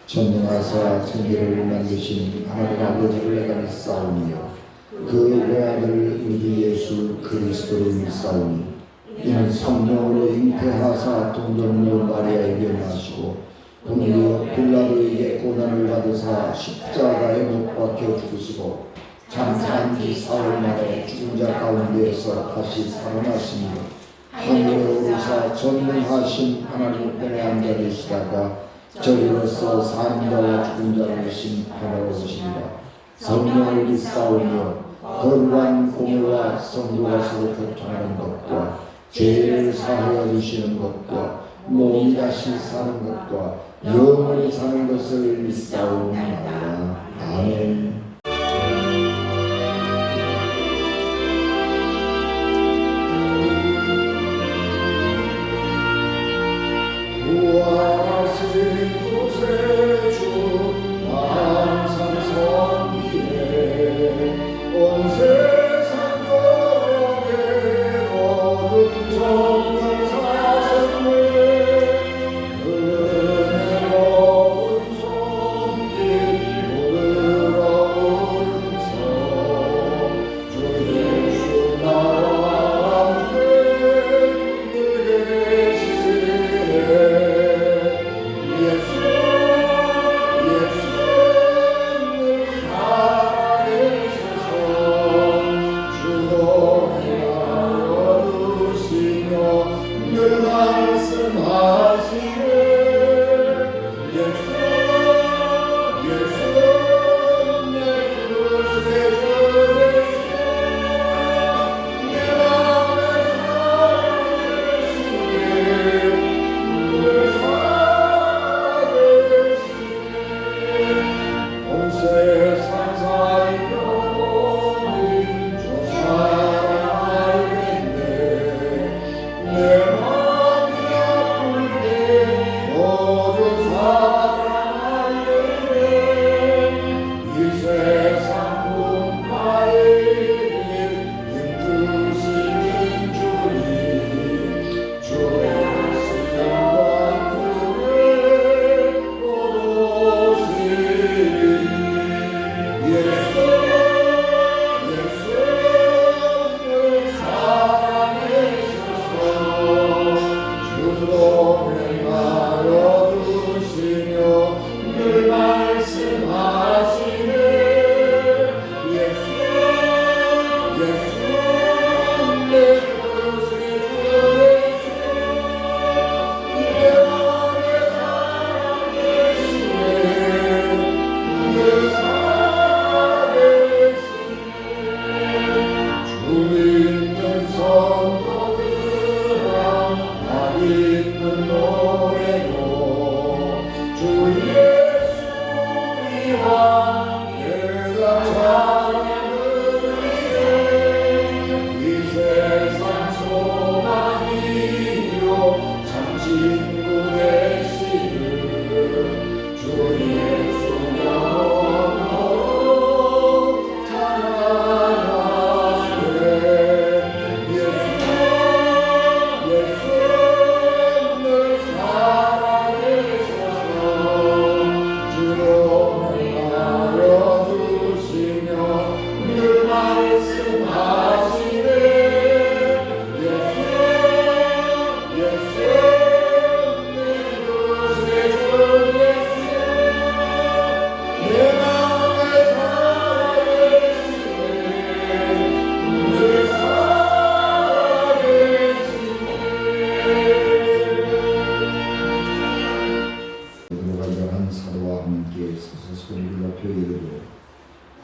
전능하사 천지를 만드신 하나님 아버지를 내가 믿사오며 그 외아들 우리 예수 그리스도를 믿사오니 이는 성령으로 잉태하사 동정녀 마리아에게 나시고 본디오 빌라도에게 고난을 받으사 십자가에 못 박혀 죽으시고 장사한 지 사흘 만에 죽은 자 가운데에서 다시 살아나시니 하늘에 오르사 전능하신 하나님 편에 앉아 계시다가 저리로서 사는 자와 죽은 자를 심판하러 오시리라. 성령을 믿사오며 거룩한 공회와 성도가 서로 교통하는 것과 죄를 사하여 주시는 것과 몸이 다시 사는 것과 영원히 사는 것을 믿사오나이다. 아멘.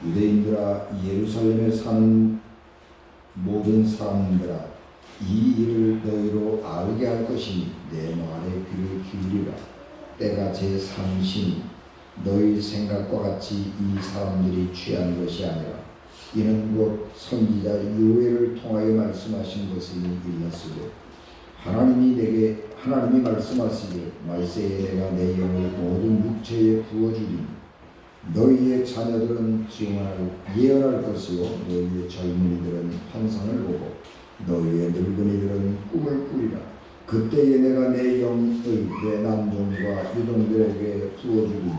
유대인들아 예루살렘에 사는 모든 사람들아 이 일을 너희로 알게 할 것이니 내 말에 귀를 기울이라. 때가 제3시니 너희 생각과 같이 이 사람들이 취한 것이 아니라 이는 곧 선지자 요엘을 통하여 말씀하신 것을 일렀으되 하나님이 말씀하시기를 말세에 내가 내 영을 모든 육체에 부어주리니 너희의 자녀들은 예언할 것이요 너희의 젊은이들은 환상을 보고 너희의 늙은이들은 꿈을 꾸리라. 그때에 내가 내 영을 내 남종과 유종들에게 부어주리니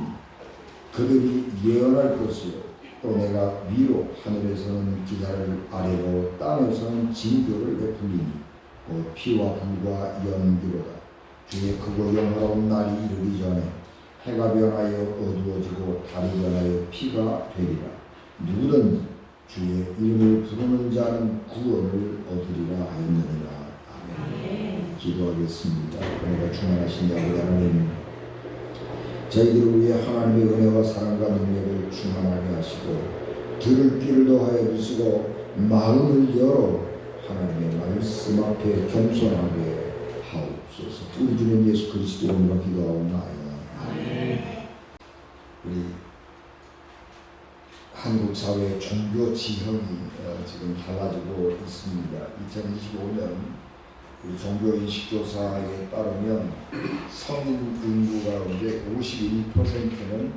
그들이 예언할 것이요 또 내가 위로 하늘에서는 기사를 아래로 땅에서는 징조를 베풀리니 곧 피와 불과 연기로다. 주의 크고 영화로운 날이 이르기 전에 해가 변하여 어두워지고 달이 변하여 피가 되리라. 누구든지 주의 이름을 부르는 자는 구원을 얻으리라 하였느니라. 아멘. 기도하겠습니다. 은혜가 충만하신 아버지 하나님, 저희들을 위해 하나님의 은혜와 사랑과 능력을 충만하게 하시고 들을 귀를 더하여 주시고 마음을 열어 하나님의 말씀 앞에 겸손하게 하옵소서. 우리 주님 예수 그리스도 이름으로 기도하옵나이다. 아멘. 우리 한국 사회의 종교 지형이 지금 달라지고 있습니다. 2025년 우리 종교인식조사에 따르면 성인 인구 가운데 51%는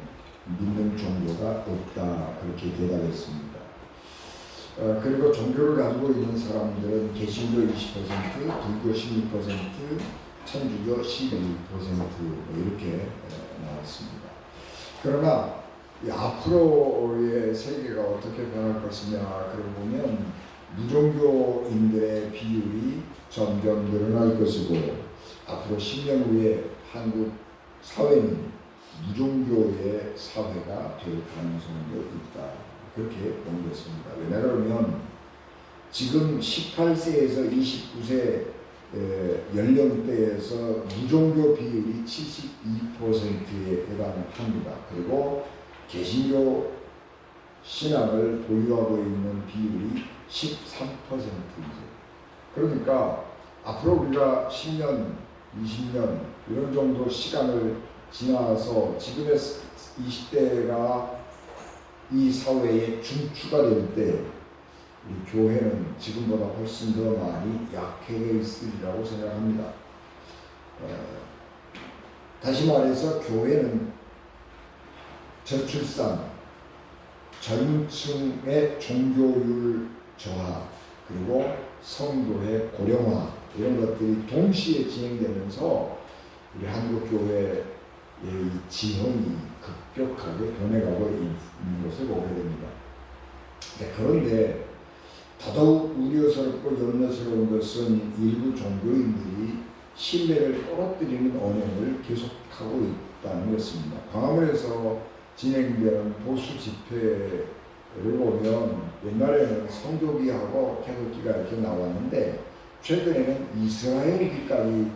믿는 종교가 없다, 그렇게 대답했습니다. 그리고 종교를 가지고 있는 사람들은 개신교 20%, 불교 16%, 천주교 11% 이렇게 나왔습니다. 그러나 앞으로의 세계가 어떻게 변할 것이냐 그러고 보면 무종교인들의 비율이 점점 늘어날 것이고 앞으로 10년 후에 한국 사회는 무종교의 사회가 될 가능성도 있다, 그렇게 보는 것입니다. 왜냐 그러면 지금 18세에서 29세 연령대에서 무종교 비율이 72%에 해당합니다. 그리고 개신교 신앙을 보유하고 있는 비율이 13%이죠. 그러니까 앞으로 우리가 10년, 20년 이런 정도 시간을 지나서 지금의 20대가 이 사회에 중추가 될 때 우리 교회는 지금보다 훨씬 더 많이 약해져 있으리라고 생각합니다. 다시 말해서 교회는 저출산, 젊은 층의 종교율 저하, 그리고 성도의 고령화 이런 것들이 동시에 진행되면서 우리 한국교회의 지형이 급격하게 변해가고 있는 것을 보게 됩니다. 그런데 더더욱 우려스럽고 염려스러운 것은 일부 종교인들이 신뢰를 떨어뜨리는 언행을 계속하고 있다는 것입니다. 광화문에서 진행되는 보수 집회를 보면 옛날에는 성교기하고 태극기가 이렇게 나왔는데 최근에는 이스라엘기까지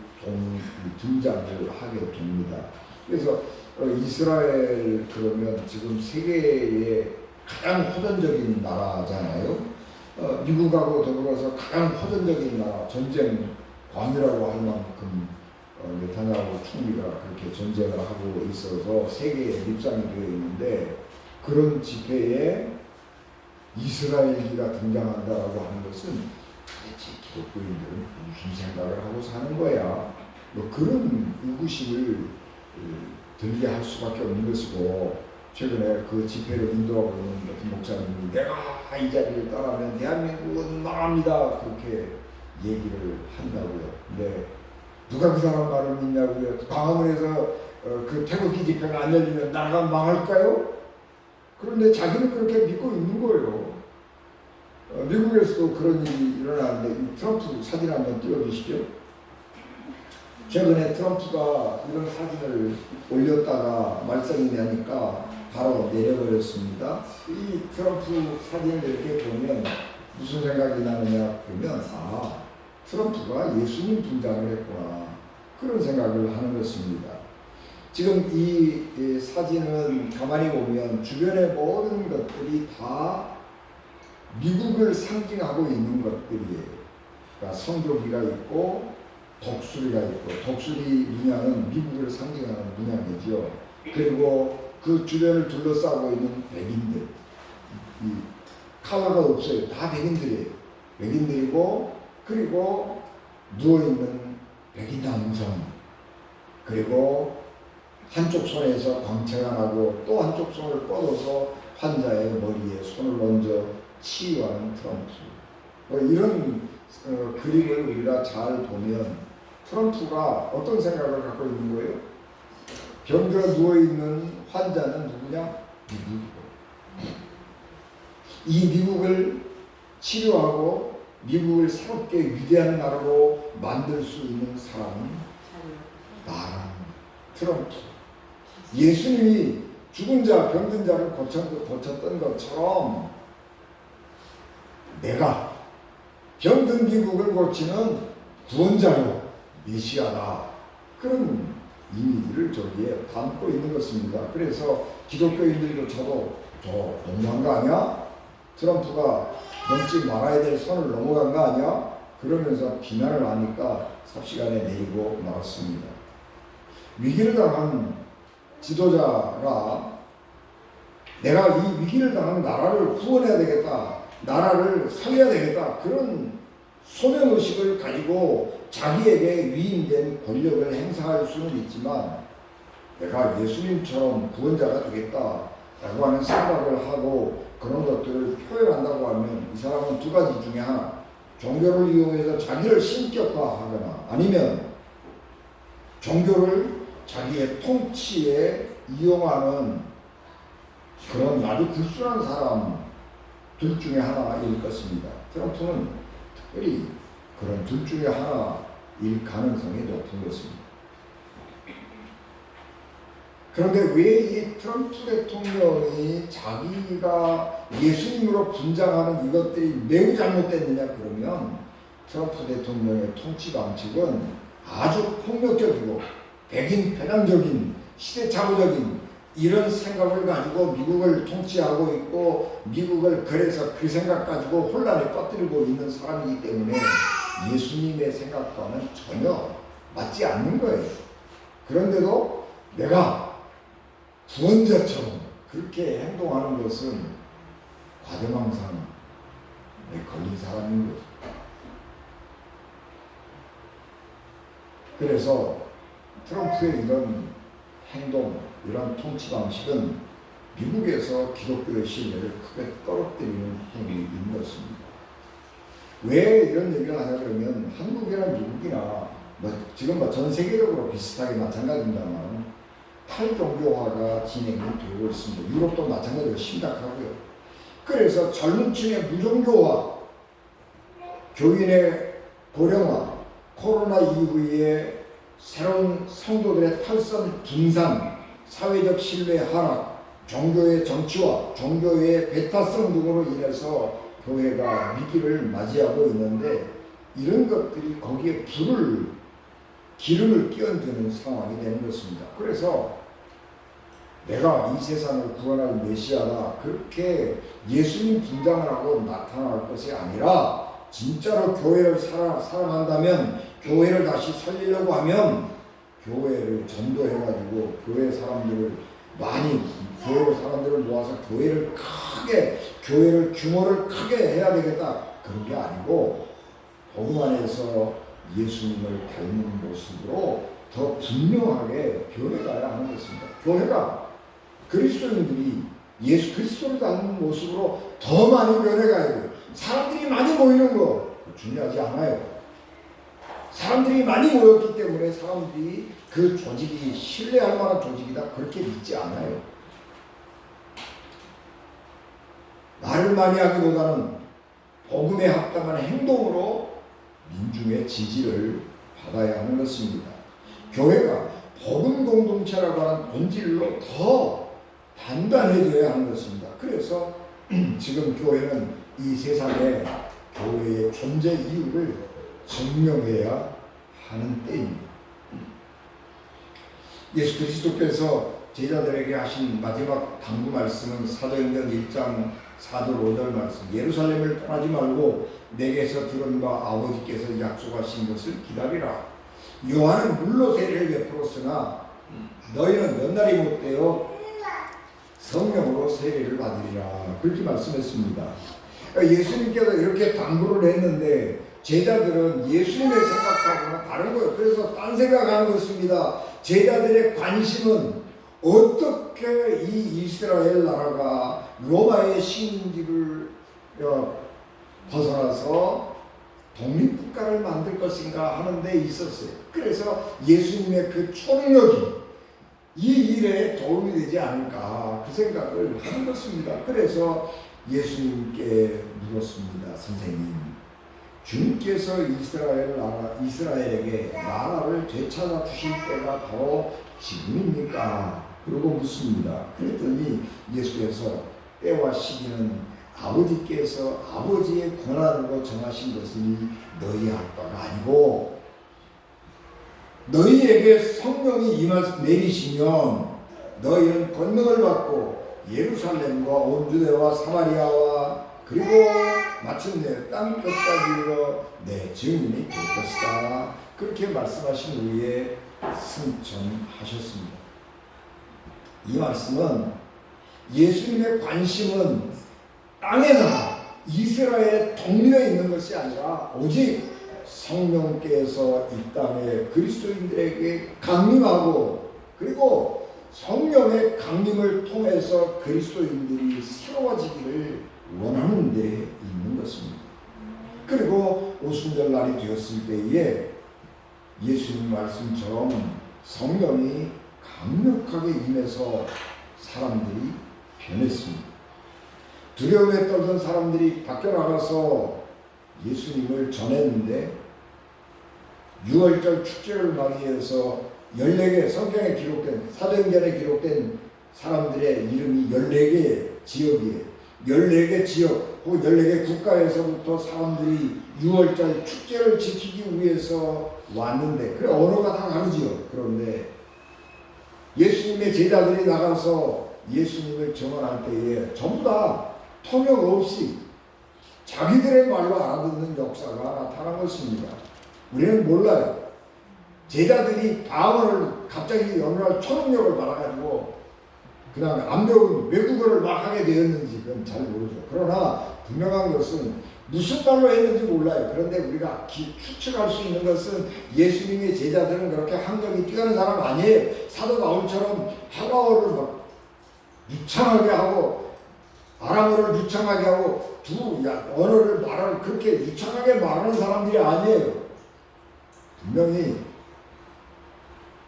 등장을 하게 됩니다. 그래서 이스라엘 그러면 지금 세계의 가장 호전적인 나라잖아요. 미국하고 더불어서 가장 호전적인 나라, 전쟁 광이라고 할 만큼 네타냐후 총리가 그렇게 전쟁을 하고 있어서 세계에 립상이 되어 있는데 그런 집회에 이스라엘기가 등장한다라고 하는 것은 도대체 기독교인들은 무슨 생각을 하고 사는 거야? 뭐 그런 의구심을 들게 할 수밖에 없는 것이고, 최근에 그 집회를 인도하고 있는 목사님이 내가 이 자리를 떠나면 대한민국은 망합니다 그렇게 얘기를 한다고요. 근데 누가 그 사람 말을 믿냐고요? 광화문에서 그 태극기 집회가 안 열리면 나라가 망할까요? 그런데 자기는 그렇게 믿고 있는 거예요. 미국에서도 그런 일이 일어나는데 트럼프 사진 한번 띄워주시죠. 최근에 트럼프가 이런 사진을 올렸다가 말썽이 나니까 바로 내려버렸습니다. 이 트럼프 사진을 이렇게 보면 무슨 생각이 나느냐 그러면 트럼프가 예수님 등장을 했구나 그런 생각을 하는 것입니다. 지금 이 사진은 가만히 보면 주변의 모든 것들이 다 미국을 상징하고 있는 것들이에요. 그러니까 성조기가 있고 독수리가 있고, 독수리 문양은 미국을 상징하는 문양이죠. 그리고 그 주변을 둘러싸고 있는 백인들, 이 컬러가 없어요. 다 백인들이에요. 백인들이고, 그리고 누워있는 백인 남성, 그리고 한쪽 손에서 광채가 나고 또 한쪽 손을 뻗어서 환자의 머리에 손을 얹어 치유하는 트럼프. 이런 그림을 우리가 잘 보면 트럼프가 어떤 생각을 갖고 있는 거예요? 병들어 누워있는 환자는 누구냐? 미국이고. 이 미국을 치료하고 미국을 새롭게 위대한 나라로 만들 수 있는 사람은 나라 트럼프. 예수님이 죽은 자, 병든 자를 고쳤던 것처럼 내가 병든 미국을 고치는 구원자요, 메시아다. 그런 이미지를 저기에 담고 있는 것입니다. 그래서 기독교인들도 저 너무한 거 아니야? 트럼프가 넘지 말아야 될 선을 넘어간 거 아니야? 그러면서 비난을 하니까 삽시간에 내리고 말았습니다. 위기를 당한 지도자가 내가 이 위기를 당한 나라를 구원해야 되겠다, 나라를 살려야 되겠다, 그런 소명의식을 가지고 자기에게 위임된 권력을 행사할 수는 있지만 내가 예수님처럼 구원자가 되겠다라고 하는 생각을 하고 그런 것들을 표현한다고 하면 이 사람은 두 가지 중에 하나, 종교를 이용해서 자기를 신격화하거나 아니면 종교를 자기의 통치에 이용하는 그런 아주 불순한 사람 둘 중에 하나일 것입니다. 트럼프는 특별히 그런 둘 중에 하나일 가능성이 높은 것입니다. 그런데 왜 이 트럼프 대통령이 자기가 예수님으로 분장하는 이것들이 매우 잘못됐느냐 그러면 트럼프 대통령의 통치 방식은 아주 폭력적이고 백인 편향적인 시대착오적인 이런 생각을 가지고 미국을 통치하고 있고 미국을 그래서 그 생각 가지고 혼란에 빠뜨리고 있는 사람이기 때문에 예수님의 생각과는 전혀 맞지 않는 거예요. 그런데도 내가 구원자처럼 그렇게 행동하는 것은 과대망상에 걸린 사람인 거죠. 그래서 트럼프의 이런 행동, 이런 통치 방식은 미국에서 기독교의 신뢰를 크게 떨어뜨리는 행위인 것입니다. 왜 이런 얘기를 하냐 그러면 한국이나 미국이나 지금 전 세계적으로 비슷하게 마찬가지입니다만 탈종교화가 진행이 되고 있습니다. 유럽도 마찬가지로 심각하고요. 그래서 젊은 층의 무종교화, 교인의 고령화, 코로나 이후에 새로운 성도들의 탈선 분산, 사회적 신뢰 하락, 종교의 정치화, 종교의 배타성 등으로 인해서 교회가 위기를 맞이하고 있는데 이런 것들이 거기에 기름을 끼얹는 상황이 되는 것입니다. 그래서 내가 이 세상을 구원할 메시아다 그렇게 예수님 분장을 하고 나타날 것이 아니라 진짜로 교회를 사랑한다면 교회를 다시 살리려고 하면 교회를 전도해가지고 교회 사람들을 모아서 교회를 규모를 크게 해야 되겠다 그런 게 아니고 복음 안에서 예수님을 닮은 모습으로 더 분명하게 변해가야 하는 것입니다. 교회가 그리스도인들이 예수 그리스도를 닮은 모습으로 더 많이 변해가야 돼요. 사람들이 많이 모이는 거 중요하지 않아요. 사람들이 많이 모였기 때문에 사람들이 그 조직이 신뢰할 만한 조직이다 그렇게 믿지 않아요. 말을 많이 하기보다는 복음에 합당한 행동으로 민중의 지지를 받아야 하는 것입니다. 교회가 복음 공동체라고 하는 본질로 더 단단해져야 하는 것입니다. 그래서 지금 교회는 이 세상에 교회의 존재 이유를 증명해야 하는 때입니다. 예수 그리스도께서 제자들에게 하신 마지막 당부 말씀은 사도행전 1장 4절 5절 말씀, 예루살렘을 떠나지 말고 내게서 들은 바 아버지께서 약속하신 것을 기다리라. 요한은 물로 세례를 베풀었으나 너희는 몇 날이 못되어 성령으로 세례를 받으리라. 그렇게 말씀했습니다. 예수님께서 이렇게 당부를 했는데 제자들은 예수님의 생각하고는 다른 거예요. 그래서 딴 생각하는 것입니다. 제자들의 관심은 어떻게 이 이스라엘 나라가 로마의 식민지를 벗어나서 독립국가를 만들 것인가 하는 데 있었어요. 그래서 예수님의 그 초능력이 이 일에 도움이 되지 않을까 그 생각을 하는 것입니다. 그래서 예수님께 물었습니다. 선생님, 주님께서 이스라엘에게 나라를 되찾아 주실 때가 바로 지금입니까? 그러고 묻습니다. 그랬더니 예수께서 때와 시기는 아버지께서 아버지의 권한으로 정하신 것이니 너희 할 바가 아니고 너희에게 성령이 내리시면 너희는 권능을 받고 예루살렘과 온 유대와 사마리아와 그리고 마침내 땅 끝까지 이르러 내 증인이 될 것이다. 그렇게 말씀하신 후에 승천하셨습니다. 이 말씀은 예수님의 관심은 땅의 나라 이스라엘의 독립에 있는 것이 아니라 오직 성령께서 이 땅에 그리스도인들에게 강림하고 그리고 성령의 강림을 통해서 그리스도인들이 새로워지기를 원하는 데 있는 것입니다. 그리고 오순절날이 되었을 때에 예수님 말씀처럼 성령이 강력하게 임해서 사람들이 변했습니다. 두려움에 떨던 사람들이 밖에 나가서 예수님을 전했는데 6월절 축제를 맞이해서 14개 성경에 기록된 사도행전에 기록된 사람들의 이름이 14개 지역이에요. 14개 지역 혹은 14개 국가에서부터 사람들이 6월절 축제를 지키기 위해서 왔는데 그래 언어가 다 다르지요. 그런데 예수님의 제자들이 나가서 예수님을 증언할 때에 전부 다 통역 없이 자기들의 말로 알아듣는 역사가 나타난 것입니다. 우리는 몰라요. 제자들이 방언을 갑자기 어느 날 초능력을 받아가지고 그다음에 안 배운 외국어를 막 하게 되었는지 그건 잘 모르죠. 그러나 분명한 것은 무슨 말로 했는지 몰라요. 그런데 우리가 추측할 수 있는 것은 예수님의 제자들은 그렇게 학력이 뛰어난 사람 아니에요. 사도 바울처럼 헬라어를 막 유창하게 하고 아람어를 유창하게 하고 두 언어를 말하는 그렇게 유창하게 말하는 사람들이 아니에요. 분명히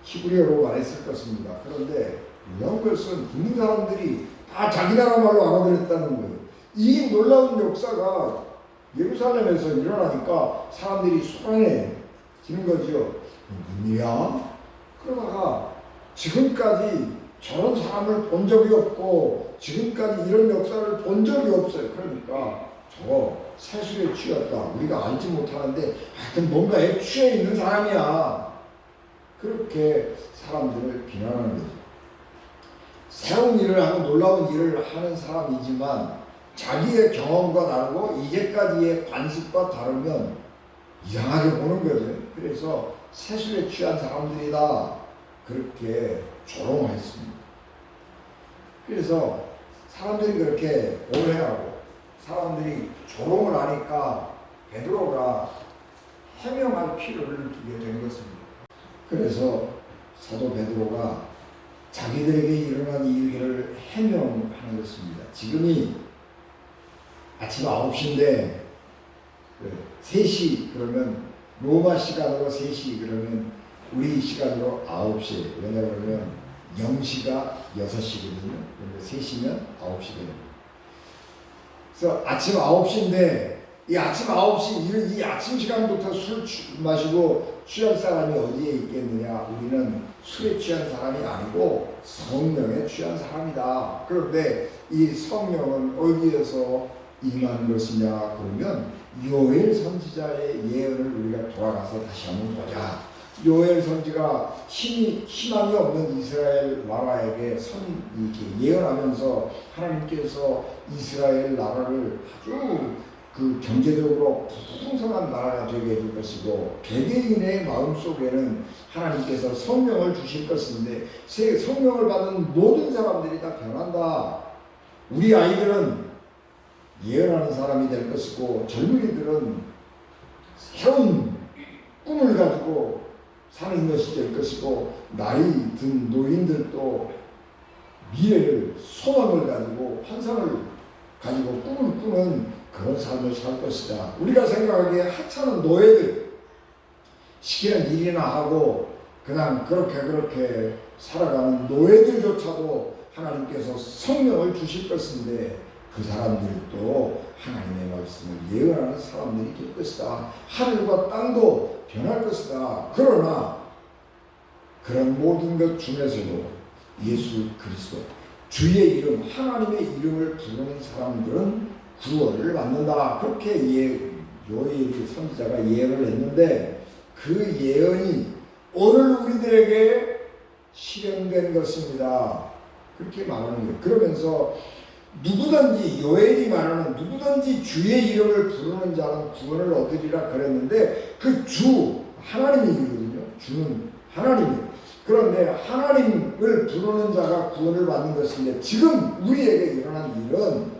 히브리어로 말했을 것입니다. 그런데 이런 것은 듣는 사람들이 다 자기 나라 말로 알아들었다는 거예요. 이 놀라운 역사가 예루살렘에서 일어나니까 사람들이 소란해지는 거죠. 무슨 일이야? 그러다가 지금까지 저런 사람을 본 적이 없고 지금까지 이런 역사를 본 적이 없어요. 그러니까 저거 세술에 취했다. 우리가 알지 못하는데 하여튼 뭔가에 취해 있는 사람이야. 그렇게 사람들을 비난하는 거죠. 새로운 일을 하고 놀라운 일을 하는 사람이지만 자기의 경험과 다르고 이제까지의 관습과 다르면 이상하게 보는 거죠. 그래서 세술에 취한 사람들이다. 그렇게 조롱했습니다. 그래서 사람들이 그렇게 오해하고 사람들이 조롱을 하니까 베드로가 해명할 필요를 느끼게 된 것입니다. 그래서 사도 베드로가 자기들에게 일어난 일을 해명하는 것입니다. 지금이 아침 9시인데 3시 그러면 로마 시간으로 3시 그러면 우리 시간으로 9시. 왜냐하면 0시가 6시거든요. 그런데 3시면 9시거든요. 그래서 아침 9시인데 이 아침 9시 이 아침 시간부터 술 마시고 취할 사람이 어디에 있겠느냐. 우리는 술에 취한 사람이 아니고 성령에 취한 사람이다. 그런데 이 성령은 어디에서 임한 것이냐 그러면 요엘 선지자의 예언을 우리가 돌아가서 다시 한번 보자. 요엘 선지가 희망이 없는 이스라엘 나라에게 이렇게 예언하면서 하나님께서 이스라엘 나라를 아주 그 경제적으로 풍성한 나라가 되게 해줄 것이고 개개인의 마음속에는 하나님께서 성령을 주실 것인데 성령을 받은 모든 사람들이 다 변한다. 우리 아이들은 예언하는 사람이 될 것이고 젊은이들은 새로운 꿈을 가지고 사는 것이 될 것이고 나이 든 노인들도 미래를 소망을 가지고 환상을 가지고 꿈을 꾸는 그런 삶을 살 것이다. 우리가 생각하기에 하찮은 노예들 시키는 일이나 하고 그냥 그렇게 살아가는 노예들조차도 하나님께서 성령을 주실 것인데 그 사람들도 하나님의 말씀을 예언하는 사람들이 될 것이다. 하늘과 땅도 변할 것이다. 그러나 그런 모든 것 중에서도 예수 그리스도 주의 이름 하나님의 이름을 부르는 사람들은 구원을 받는다. 그렇게 요엘 선지자가 예언을 했는데 그 예언이 오늘 우리들에게 실현된 것입니다. 그렇게 말하는 거예요. 그러면서 누구든지 요엘이 말하는 누구든지 주의 이름을 부르는 자는 구원을 얻으리라 그랬는데 그 주 하나님이거든요. 주는 하나님이에요. 그런데 하나님을 부르는 자가 구원을 받는 것인데 지금 우리에게 일어난 일은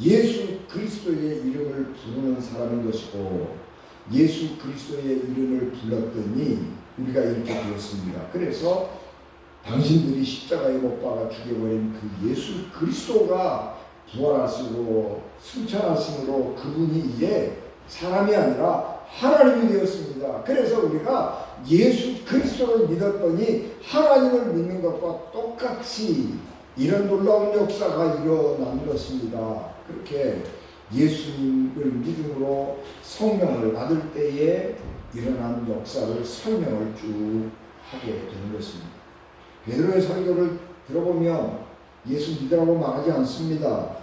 예수 그리스도의 이름을 부르는 사람인 것이고 예수 그리스도의 이름을 불렀더니 우리가 이렇게 되었습니다. 그래서 당신들이 십자가에 못 박아 죽여버린 그 예수 그리스도가 부활하시고 승천하심으로 그분이 이제 사람이 아니라 하나님이 되었습니다. 그래서 우리가 예수 그리스도를 믿었더니 하나님을 믿는 것과 똑같이 이런 놀라운 역사가 일어난 것입니다. 그렇게 예수님을 믿음으로 성령을 받을 때에 일어난 역사를 설명을 쭉 하게 되는 것입니다. 베드로의 설교를 들어보면 예수 믿으라고 말하지 않습니다.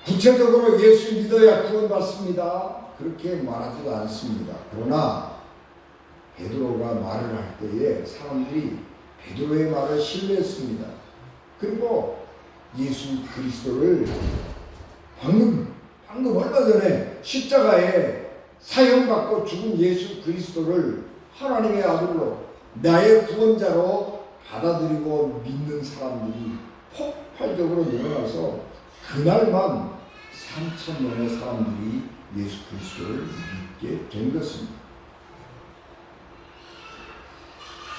구체적으로 예수 믿어야 구원받습니다. 그렇게 말하지도 않습니다. 그러나 베드로가 말을 할 때에 사람들이 베드로의 말을 신뢰했습니다. 그리고 예수 그리스도를 방금 얼마 전에 십자가에 사형받고 죽은 예수 그리스도를 하나님의 아들로 나의 구원자로 받아들이고 믿는 사람들이 폭발적으로 늘어나서 그날만 3,000명의 사람들이 예수 그리스도를 믿게 된 것입니다.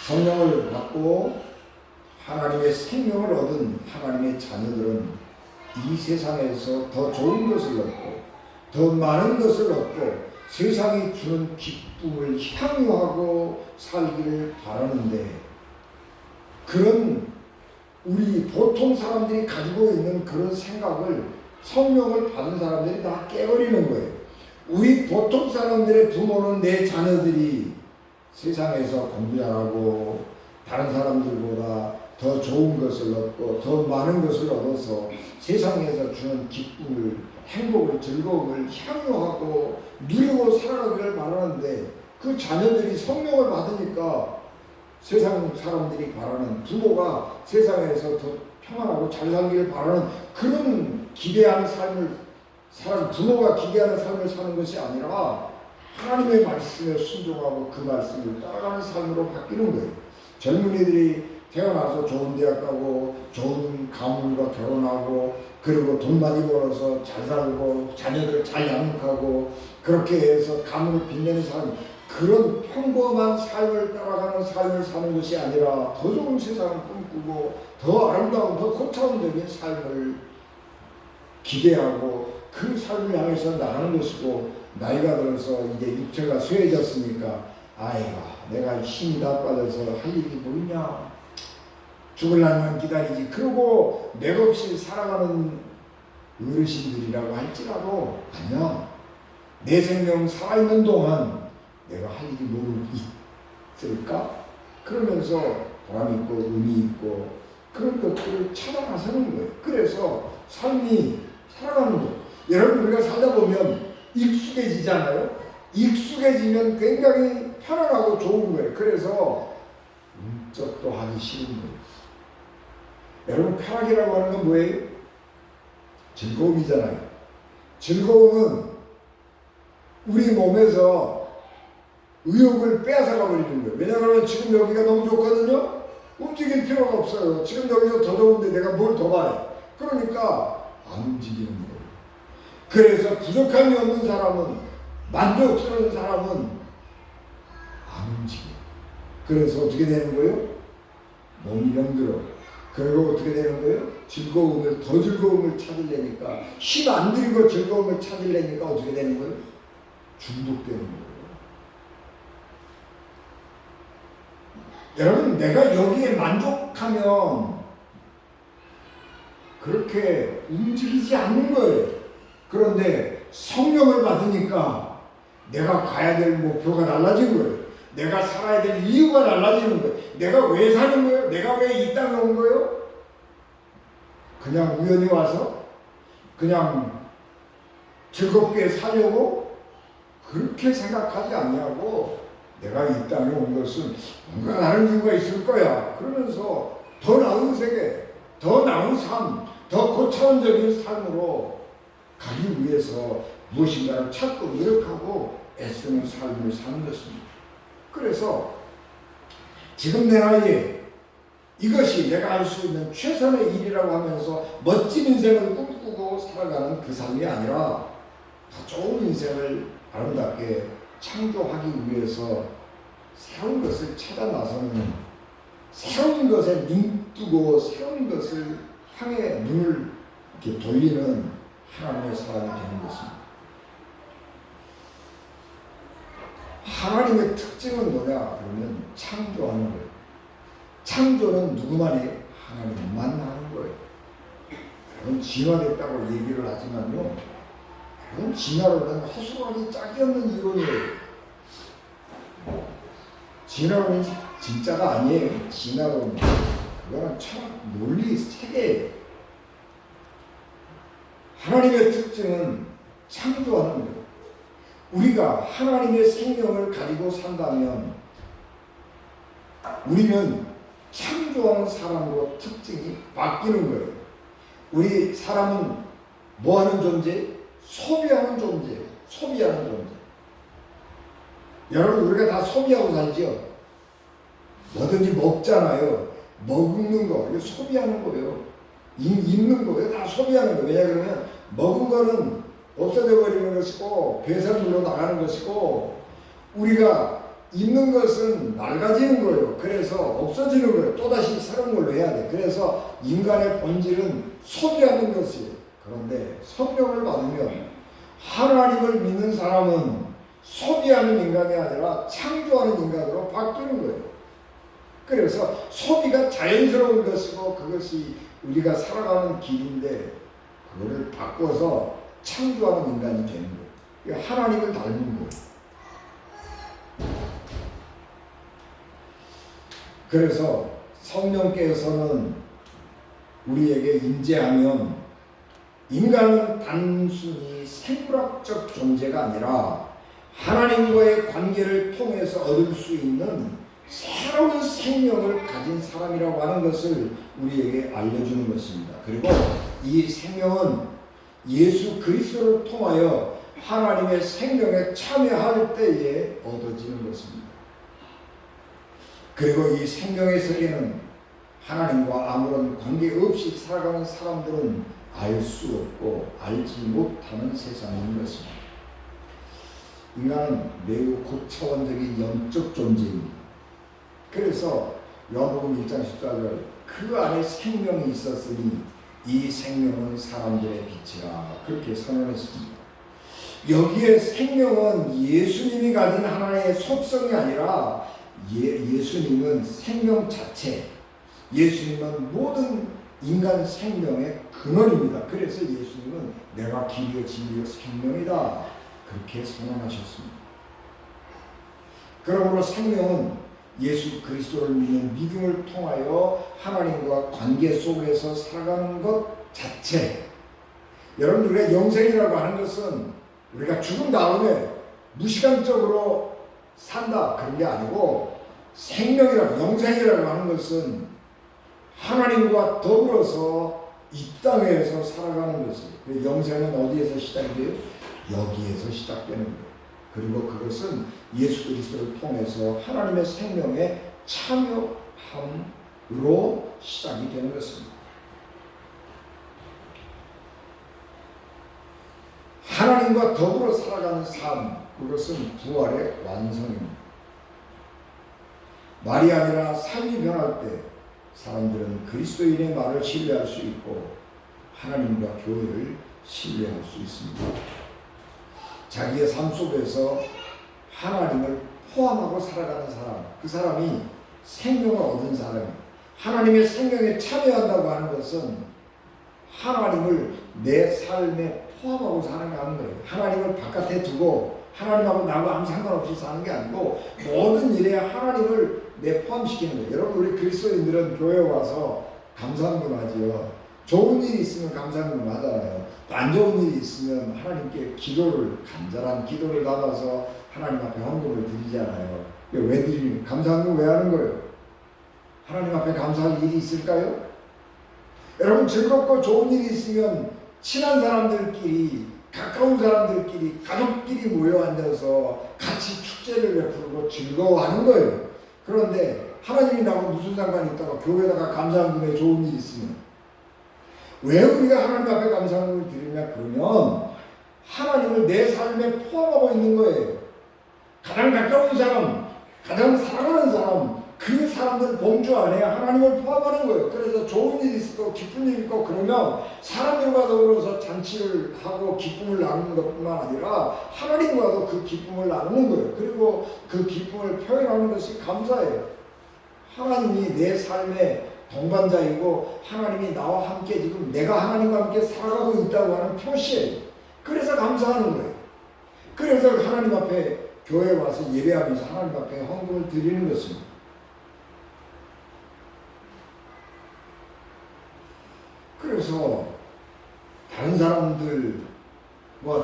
성령을 받고 하나님의 생명을 얻은 하나님의 자녀들은 이 세상에서 더 좋은 것을 얻고 더 많은 것을 얻고 세상이 주는 기쁨을 향유하고 살기를 바라는데 그런 우리 보통 사람들이 가지고 있는 그런 생각을 성령을 받은 사람들이 다 깨버리는 거예요. 우리 보통 사람들의 부모는 내 자녀들이 세상에서 공부 잘하고 다른 사람들보다 더 좋은 것을 얻고 더 많은 것을 얻어서 세상에서 주는 기쁨을, 행복을, 즐거움을 향유하고 누리고 살아가기를 바라는데 그 자녀들이 성령을 받으니까 세상 사람들이 바라는 부모가 세상에서 더 평안하고 잘 살기를 바라는 그런 기대하는 삶을 부모가 기대하는 삶을 사는 것이 아니라 하나님의 말씀에 순종하고 그 말씀을 따라가는 삶으로 바뀌는 거예요. 젊은이들이 태어나서 좋은 대학 가고 좋은 가문과 결혼하고 그리고 돈 많이 벌어서 잘 살고 자녀들 잘 양육하고 그렇게 해서 가문을 빛내는 삶, 그런 평범한 삶을 따라가는 삶을 사는 것이 아니라 더 좋은 세상을 꿈꾸고 더 아름다운 더 고차원적인 삶을 기대하고 그 삶을 향해서 나가는 것이고 나이가 들어서 이제 육체가 쇠해졌으니까 아이고 내가 힘이 다 빠져서 할 일이 뭐냐 죽을 날만 기다리지 그러고 맥없이 살아가는 어르신들이라고 할지라도 아니야 내 생명 살아있는 동안 내가 할 일이 뭐 있을까? 그러면서 보람 있고 의미 있고 그런 것들을 찾아나서는 거예요. 그래서 삶이 살아가는 거예요. 여러분 우리가 살다 보면 익숙해지잖아요. 익숙해지면 굉장히 편안하고 좋은 거예요. 그래서 움쩍도 하기 싫은 거예요. 여러분 편하기라고 하는 건 뭐예요? 즐거움이잖아요. 즐거움은 우리 몸에서 의욕을 빼앗아가 버리는 거예요. 왜냐하면 지금 여기가 너무 좋거든요. 움직일 필요가 없어요. 지금 여기서 더 좋은데 내가 뭘 더 바래? 그러니까 안 움직이는 거예요. 그래서 부족함이 없는 사람은 만족스러운 사람은 안 움직여요. 그래서 어떻게 되는 거예요? 몸이 병들어. 그리고 어떻게 되는 거예요? 더 즐거움을 찾으려니까 힘 안 들이고 즐거움을 찾으려니까 어떻게 되는 거예요? 중독되는 거예요. 여러분, 내가 여기에 만족하면 그렇게 움직이지 않는 거예요. 그런데 성령을 받으니까 내가 가야 될 목표가 달라진 거예요. 내가 살아야 될 이유가 달라지는 거예요. 내가 왜 사는 거예요? 내가 왜 이 땅에 온 거예요? 그냥 우연히 와서 그냥 즐겁게 살려고 그렇게 생각하지 않냐고. 내가 이 땅에 온 것은 뭔가 다른 이유가 있을 거야. 그러면서 더 나은 세계, 더 나은 삶, 더 고차원적인 삶으로 가기 위해서 무엇인가를 찾고 노력하고 애쓰는 삶을 사는 것입니다. 그래서 지금 내 나이에 이것이 내가 할 수 있는 최선의 일이라고 하면서 멋진 인생을 꿈꾸고 살아가는 그 삶이 아니라 더 좋은 인생을 아름답게 창조하기 위해서 새로운 것을 찾아 나서는, 새로운 것에 눈뜨고 새로운 것을 향해 눈을 이렇게 돌리는 하나님의 사람이 되는 것입니다. 하나님의 특징은 뭐냐? 그러면 창조하는 거예요. 창조는 누구만 해? 하나님만 하는 거예요. 여러분, 진화됐다고 얘기를 하지만요, 여러분, 진화론은 허술하기 짝이 없는 이론이에요. 진화론은 진짜가 아니에요. 진화론, 그거는 철학, 논리, 세계예요. 하나님의 특징은 창조하는 거예요. 우리가 하나님의 생명을 가지고 산다면 우리는 창조하는 사람으로 특징이 바뀌는 거예요. 우리 사람은 뭐하는 존재? 소비하는 존재. 소비하는 존재. 여러분, 우리가 다 소비하고 살죠? 뭐든지 먹잖아요. 먹는 거, 이거 소비하는 거예요. 입는 거, 이거 다 소비하는 거예요. 왜냐 그러면 먹은 거는 없어져 버리는 것이고 배설물로 나가는 것이고, 우리가 입는 것은 낡아지는 거예요. 그래서 없어지는 거예요. 또다시 새로운 걸로 해야 돼. 그래서 인간의 본질은 소비하는 것이에요. 그런데 성령을 받으면 하나님을 믿는 사람은 소비하는 인간이 아니라 창조하는 인간으로 바뀌는 거예요. 그래서 소비가 자연스러운 것이고 그것이 우리가 살아가는 길인데, 그거를 바꿔서 창조하는 인간이 되는 거예요. 하나님을 닮은 거예요. 그래서 성령께서는 우리에게 임재하면 인간은 단순히 생물학적 존재가 아니라 하나님과의 관계를 통해서 얻을 수 있는 새로운 생명을 가진 사람이라고 하는 것을 우리에게 알려주는 것입니다. 그리고 이 생명은 예수 그리스도를 통하여 하나님의 생명에 참여할 때에 얻어지는 것입니다. 그리고 이 생명의 세계는 하나님과 아무런 관계없이 살아가는 사람들은 알 수 없고 알지 못하는 세상인 것입니다. 인간은 매우 고차원적인 영적 존재입니다. 그래서 요한복음 1장 14절, 그 안에 생명이 있었으니 이 생명은 사람들의 빛이라, 그렇게 선언했습니다. 여기에 생명은 예수님이 가진 하나의 속성이 아니라 예수님은 생명 자체, 예수님은 모든 인간 생명의 근원입니다. 그래서 예수님은 내가 길이요 진리요 생명이다, 그렇게 선언하셨습니다. 그러므로 생명은 예수 그리스도를 믿는 믿음을 통하여 하나님과 관계 속에서 살아가는 것 자체. 여러분, 우리가 영생이라고 하는 것은 우리가 죽은 다음에 무시간적으로 산다, 그런 게 아니고, 생명이라고, 영생이라고 하는 것은 하나님과 더불어서 이 땅에서 살아가는 것이에요. 영생은 어디에서 시작이 돼요? 여기에서 시작되는 거예요. 그리고 그것은 예수 그리스도를 통해서 하나님의 생명에 참여함으로 시작이 되는 것입니다. 하나님과 더불어 살아가는 삶, 그것은 부활의 완성입니다. 말이 아니라 삶이 변할 때 사람들은 그리스도인의 말을 신뢰할 수 있고 하나님과 교회를 신뢰할 수 있습니다. 자기의 삶 속에서 하나님을 포함하고 살아가는 사람, 그 사람이 생명을 얻은 사람이에요. 하나님의 생명에 참여한다고 하는 것은 하나님을 내 삶에 포함하고 사는 거예요. 하나님을 바깥에 두고 하나님하고 나하고 아무 상관없이 사는 게 아니고 모든 일에 하나님을 내 포함시키는 거예요. 여러분, 우리 그리스도인들은 교회에 와서 감사함을 하지요. 좋은 일이 있으면 감사함을 하잖아요. 안 좋은 일이 있으면 하나님께 기도를, 간절한 기도를 담아서 하나님 앞에 헌금을 드리잖아요. 왜 드리는, 감사함을 왜 하는 거예요? 하나님 앞에 감사할 일이 있을까요? 여러분, 즐겁고 좋은 일이 있으면 친한 사람들끼리, 가까운 사람들끼리, 가족끼리 모여 앉아서 같이 축제를 베풀고 즐거워하는 거예요. 그런데 하나님이 나하고 무슨 상관이 있다가 교회에다가 감사함에 좋은 일이 있으면 왜 우리가 하나님 앞에 감사함을 드리냐? 그러면 하나님을 내 삶에 포함하고 있는 거예요. 가장 가까운 사람, 가장 사랑하는 사람, 그 사람들 범주 안에 하나님을 포함하는 거예요. 그래서 좋은 일이 있고 기쁜 일이 있고 그러면 사람들과 더불어서 잔치를 하고 기쁨을 나누는 것뿐만 아니라 하나님과도 그 기쁨을 나누는 거예요. 그리고 그 기쁨을 표현하는 것이 감사예요. 하나님이 내 삶의 동반자이고 하나님이 나와 함께 지금 내가 하나님과 함께 살아가고 있다고 하는 표시예요. 그래서 감사하는 거예요. 그래서 하나님 앞에 교회에 와서 예배하면서 하나님 앞에 헌금을 드리는 것입니다. 그래서 다른 사람들과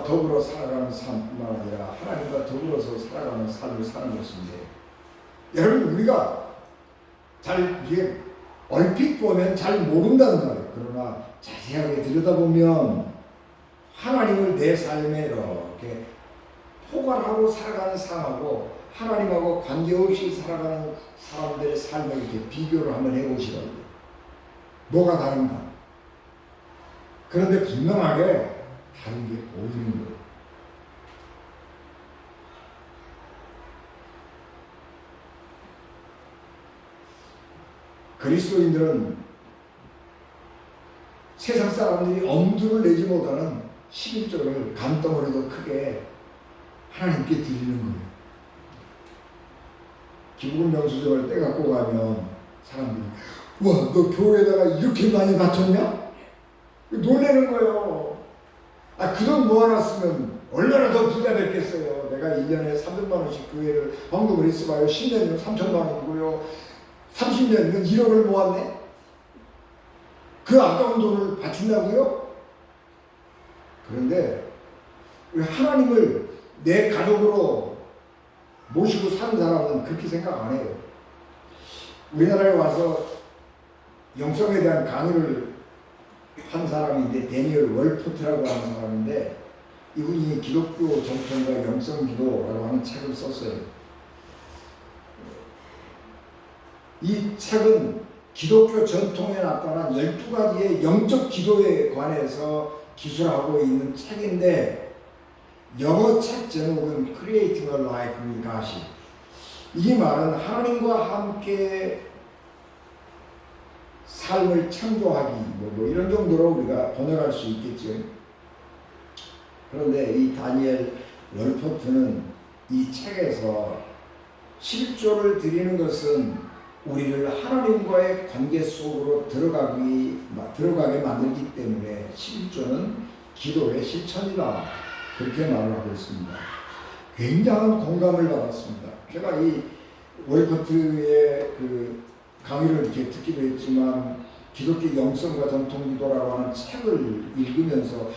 더불어 살아가는 삶뿐만 아니라 하나님과 더불어서 살아가는 삶을 사는 것인데, 여러분, 우리가 잘 이게 얼핏 보면 잘 모른다는 말이에요. 그러나 자세하게 들여다보면 하나님을 내 삶에 이렇게 포괄하고 살아가는 삶하고 하나님하고 관계없이 살아가는 사람들의 삶을 이렇게 비교를 한번 해보시라고요. 뭐가 다른가? 그런데 분명하게 다른 게 보이는 거예요. 그리스도인들은 세상 사람들이 엄두를 내지 못하는 11조를 간덩어리도 크게 하나님께 드리는 거예요. 기부금 명수증을 떼갖고 가면 사람들이, 와, 너 교회에다가 이렇게 많이 바쳤냐? 놀래는 거예요. 그 돈 모아놨으면 얼마나 더 부자 됐겠어요. 내가 1년에 300만 원씩 교회를 헌금을 했어봐요. 10년이면 3천만 원이고요. 30년이면 1억을 모았네. 그 아까운 돈을 바친다고요? 그런데 하나님을 내 가족으로 모시고 사는 사람은 그렇게 생각 안 해요. 우리나라에 와서 영성에 대한 강의를 한 사람인데, 데니얼 월포트라고 하는 사람인데, 이분이 기독교 정통과 영성기도라고 하는 책을 썼어요. 이 책은 기독교 전통에 나타난 12가지의 영적 기도에 관해서 기술하고 있는 책인데, 영어 책 제목은 Creating a Life with God. 이 말은 하나님과 함께 삶을 창조하기, 뭐 이런 정도로 우리가 번역할 수 있겠죠. 그런데 이 다니엘 월포트는 이 책에서 11조를 드리는 것은 우리를 하나님과의 관계 속으로 들어가게 만들기 때문에 11조는 기도의 실천이다, 그렇게 말을 하고 있습니다. 굉장한 공감을 받았습니다. 제가 이 월포트의 그 강의를 이렇게 듣기도 했지만 기독교 영성과 전통기도라고 하는 책을 읽으면서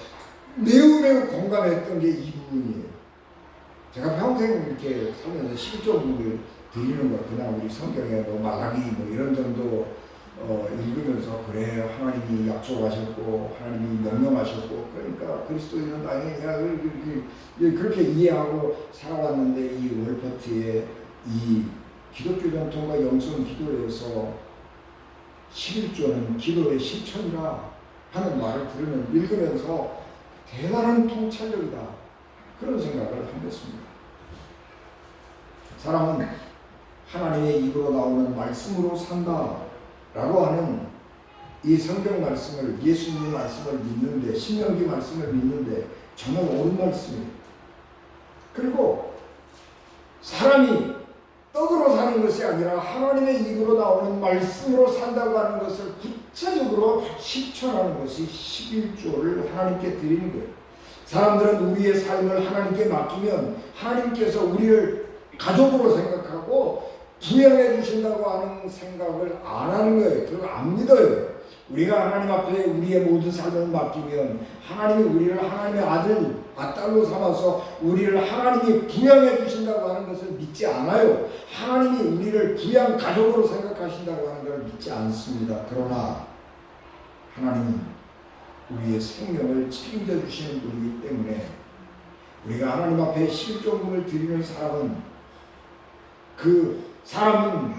매우 공감했던 게 이 부분이에요. 제가 평생 이렇게 살면서 11조를 드리는 거, 그냥 우리 성경에 뭐 말라기 뭐 이런 정도 읽으면서, 그래, 하나님이 약속하셨고 하나님이 명령하셨고, 그러니까 그리스도인은 당연히 그렇게 이해하고 살아왔는데, 이 월포트의 이 기독교 전통과 영성 기도에서 11조는 기도의 실천이라 하는 말을 읽으면서 대단한 통찰력이다, 그런 생각을 하게 됐습니다. 사람은 하나님의 입으로 나오는 말씀으로 산다 라고 하는 이 성경 말씀을, 예수님 말씀을 믿는데, 신명기 말씀을 믿는데 정말 옳은 말씀이에요. 그리고 사람이 떡으로 사는 것이 아니라 하나님의 입으로 나오는 말씀으로 산다고 하는 것을 구체적으로 실천하는 것이 11조를 하나님께 드리는 거예요. 사람들은 우리의 삶을 하나님께 맡기면 하나님께서 우리를 가족으로 생각하고 부양해 주신다고 하는 생각을 안 하는 거예요. 그걸 안 믿어요. 우리가 하나님 앞에 우리의 모든 삶을 맡기면 하나님이 우리를 하나님의 아들, 딸로 삼아서 우리를 하나님이 부양해 주신다고 하는 것을 믿지 않아요. 하나님이 우리를 부양 가족으로 생각하신다고 하는 걸 믿지 않습니다. 그러나 하나님은 우리의 생명을 책임져 주시는 분이기 때문에 우리가 하나님 앞에 11조금을 드리는 사람은 그 사람은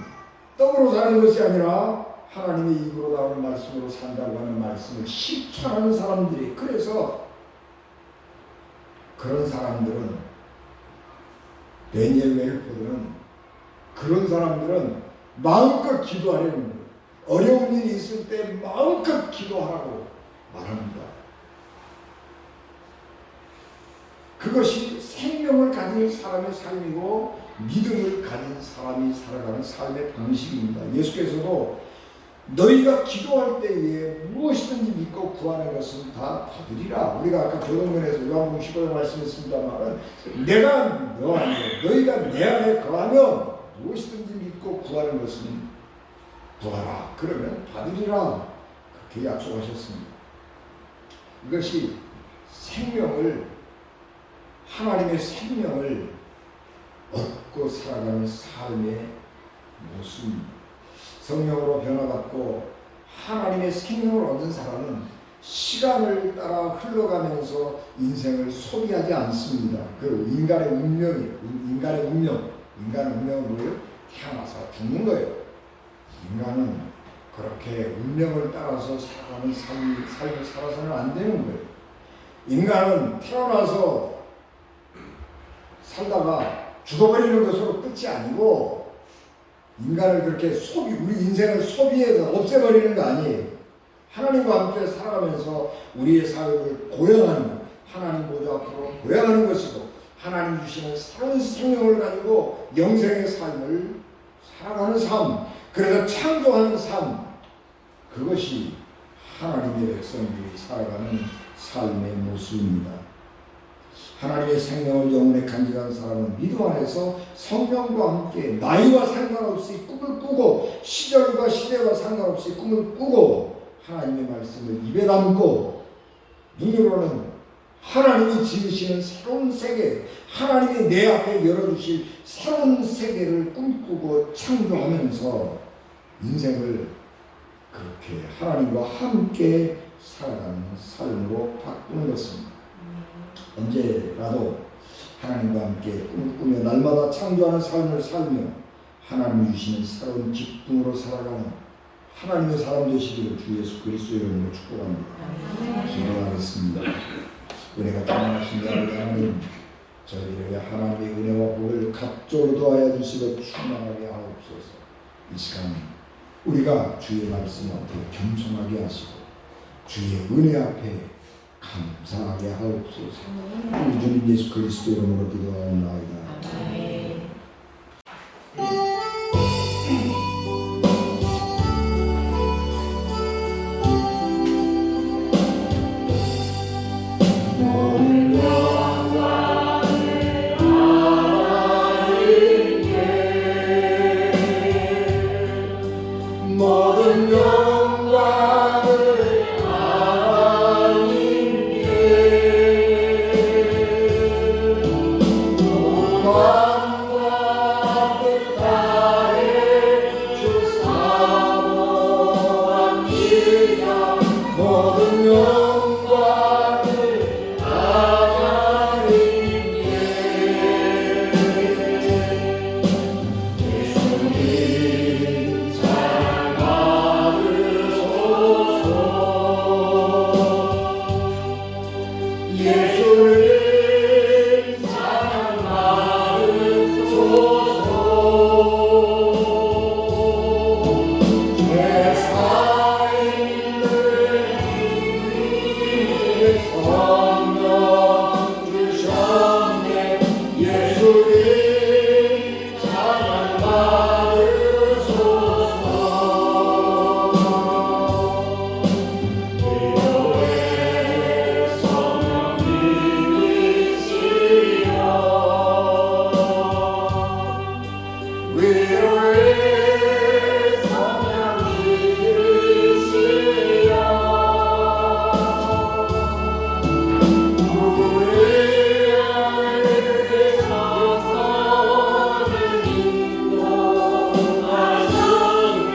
떡으로 사는 것이 아니라 하나님의 입으로 나오는 말씀으로 산다고 하는 말씀을 실천하는 사람들이, 그래서 그런 사람들은, 데니엘 웰포드는 그런 사람들은 마음껏 기도하려는 거예요. 어려운 일이 있을 때 마음껏 기도하라고 말합니다. 그것이 생명을 가진 사람의 삶이고 믿음을 가진 사람이 살아가는 삶의 방식입니다. 예수께서도 너희가 기도할 때에 무엇이든지 믿고 구하는 것은 다 받으리라. 우리가 아까 조동면에서 요한복음 15절 말씀했습니다만, 내가 너 안에, 너희가 내 안에 거하면 무엇이든지 믿고 구하는 것은 구하라. 그러면 받으리라. 그렇게 약속하셨습니다. 이것이 생명을, 하나님의 생명을 얻고 살아가는 삶의 모습입니다. 성령으로 변화받고 하나님의 생명을 얻은 사람은 시간을 따라 흘러가면서 인생을 소비하지 않습니다. 그 인간의 운명이에요. 인간의 운명은 뭐예요? 태어나서 죽는 거예요. 인간은 그렇게 운명을 따라서 살아가는 삶을 살아서는 안 되는 거예요. 인간은 태어나서 살다가 죽어버리는 것으로 끝이 아니고, 인간을 그렇게 우리 인생을 소비해서 없애버리는 거 아니에요. 하나님과 함께 살아가면서 우리의 삶을 고양하는, 하나님 보좌 앞으로 고양하는 것이고, 하나님 주시는 새로운 생명을 가지고 영생의 삶을 살아가는 삶, 그래서 창조하는 삶, 그것이 하나님의 백성들이 살아가는 삶의 모습입니다. 하나님의 생명을 영혼에 간직한 사람은 믿음 안에서 성령과 함께 나이와 상관없이 꿈을 꾸고, 시절과 시대와 상관없이 꿈을 꾸고, 하나님의 말씀을 입에 담고, 눈으로는 하나님이 지으시는 새로운 세계, 하나님이 내 앞에 열어주실 새로운 세계를 꿈꾸고 창조하면서 인생을 그렇게 하나님과 함께 살아가는 삶으로 바꾸는 것입니다. 언제라도 하나님과 함께 꿈을 꾸며 날마다 창조하는 삶을 살며 하나님 주시는 새로운 기쁨으로 살아가는 하나님의 사람 되시기를 주 예수 그리스도의 이름으로 축복합니다. 기도하겠습니다. 은혜가 충만하신 아버지 하나님, 저희들에게 하나님의 은혜와 복을 갑절로 더하여 주시고 충만하게 하옵소서. 이 시간 우리가 주의 말씀 앞에 겸손하게 하시고 주의 은혜 앞에 감사하게 하옵소서. 우리 주님 예수 그리스도 이름으로 기도하옵나이다. 모든 영광을 하나님께 위로의 성령이시여 우리 안에 계셔서는 인도하시네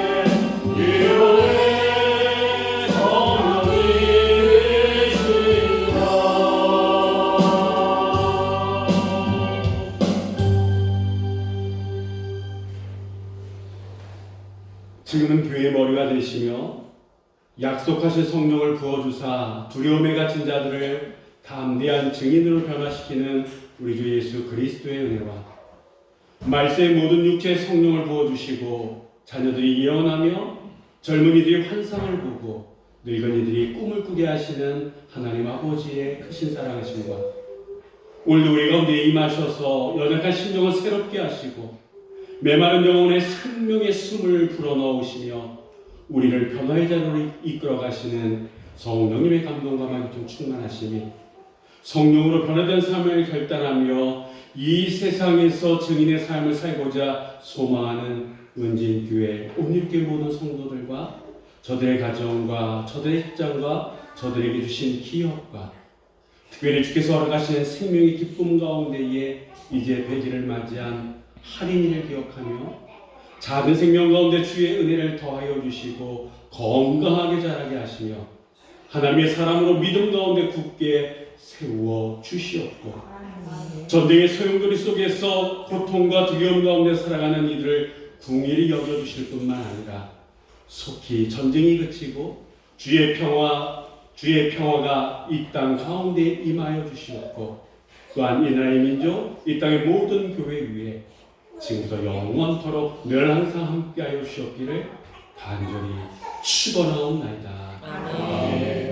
위로의 지금은 교회의 머리가 되시며 약속하신 성령을 부어주사 두려움에 갇힌 자들을 담대한 증인으로 변화시키는 우리 주 예수 그리스도의 은혜와 말세의 모든 육체에 성령을 부어주시고 자녀들이 예언하며 젊은이들이 환상을 보고 늙은이들이 꿈을 꾸게 하시는 하나님 아버지의 크신 사랑하심과 오늘도 우리 가운데 임하셔서 연약한 심령을 새롭게 하시고 메마른 영혼의 생명의 숨을 불어넣으시며 우리를 변화의 자리로 이끌어 가시는 성령님의 감동과 말씀 충만하심이 성령으로 변화된 삶을 결단하며 이 세상에서 증인의 삶을 살고자 소망하는 은진교회 온유교회 모든 성도들과 저들의 가정과 저들의 직장과 저들에게 주신 기업과 특별히 주께서 허락하신 생명의 기쁨 가운데에 이제 100일을 맞이한 할인일을 기억하며 작은 생명 가운데 주의 은혜를 더하여 주시고 건강하게 자라게 하시며 하나님의 사랑으로 믿음 가운데 굳게 세워 주시옵고 전쟁의 소용돌이 속에서 고통과 두려움 가운데 살아가는 이들을 궁일히 여겨주실 뿐만 아니라 속히 전쟁이 그치고 주의 평화가 이 땅 가운데 임하여 주시옵고 또한 이 나라의 민족, 이 땅의 모든 교회 위에 지금부터 영원토록 늘 항상 함께하여 주시옵기를 간절히 축원하옵나이다. 아멘.